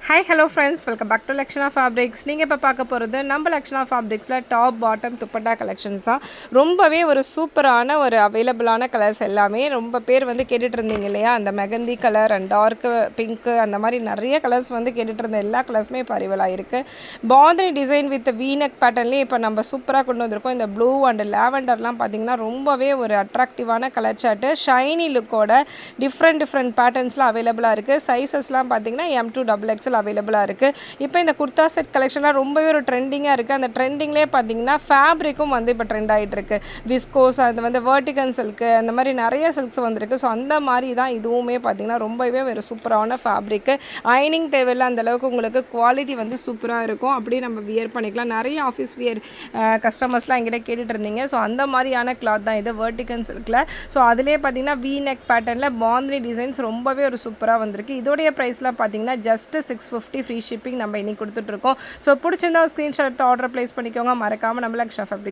Hi hello friends, welcome back to Lakshana fabrics. நீங்கள் இப்போ பார்க்க போகிறது நம்ம லக்ஷனா ஃபேப்ரிக்ஸில் டாப் பாட்டம் துப்பட்டா கலெக்ஷன்ஸ் தான். ரொம்பவே ஒரு சூப்பரான ஒரு அவைலபிளான கலர்ஸ் எல்லாமே ரொம்ப பேர் வந்து கேட்டுட்டு இருந்தீங்க இல்லையா, அந்த mehndi colour and torque pink அந்த மாதிரி நிறைய கலர்ஸ் வந்து கேட்டுட்டு இருந்த எல்லா கலர்ஸுமே இப்போ அவைலபிளாக இருக்குது. பாந்தினி டிசைன் வித் வீனக் பேட்டர்ன்லேயே இப்போ நம்ம சூப்பராக கொண்டு வந்திருக்கோம். இந்த ப்ளூ அண்ட் லேவெண்டர்லாம் பார்த்திங்கன்னா ரொம்பவே ஒரு அட்ராக்டிவான கலர் சார்ட்டு, ஷைனி லுக்கோட டிஃப்ரெண்ட் பேட்டர்ன்ஸ்லாம் அவைலபிளாக இருக்குது. சைஸஸ்லாம் பார்த்திங்கன்னா M2XXL அவைலபிளாக இருக்குது. இப்போ இந்த குர்தா செட் கலெக்ஷன்லாம் ரொம்பவே ஒரு ட்ரெண்டிங்காக இருக்குது. அந்த ட்ரெண்டிங்லேயே பார்த்தீங்கன்னா ஃபேப்ரிக்கும் வந்து இப்போ ட்ரெண்ட் ஆகிட்டு இருக்கு. விஸ்கோஸ், அது வந்து வெர்டிகன் சில்க்கு, அந்த மாதிரி நிறைய சில்க்ஸ் வந்துருக்கு. ஸோ அந்த மாதிரி தான் இதுவுமே பார்த்தீங்கன்னா ரொம்பவே ஒரு சூப்பரான ஃபேப்ரிக்கு. அயனிங் தேவையில்லை, அந்தளவுக்கு உங்களுக்கு குவாலிட்டி வந்து சூப்பராக இருக்கும். அப்படியே நம்ம வியர் பண்ணிக்கலாம். நிறைய ஆஃபீஸ் வியர் கஸ்டமர்ஸ்லாம் என்கிட்ட கேட்டுட்டு இருந்தீங்க. ஸோ அந்த மாதிரியான கிளாத் தான் இது, வெர்டிகன் சில்கில். ஸோ அதிலே பார்த்தீங்கன்னா V-neck பேட்டர்னில் பாந்தினி டிசைன்ஸ் ரொம்பவே ஒரு சூப்பராக வந்திருக்கு. இதோடைய ப்ரைஸ்லாம் பார்த்தீங்கன்னா ஜஸ்ட் 650 ஃப்ரீ ஷிப்பிங் நம்ம இன்னைக்கு கொடுத்துட்ருக்கோம். ஸோ பிடிச்சிருந்தா ஸ்க்ரீன்ஷாட் எடுத்து ஆர்டர் ப்ளேஸ் பண்ணிக்கோங்க. மறக்காமல் நம்ம லக்ஷனா ஃபேப்ரிக்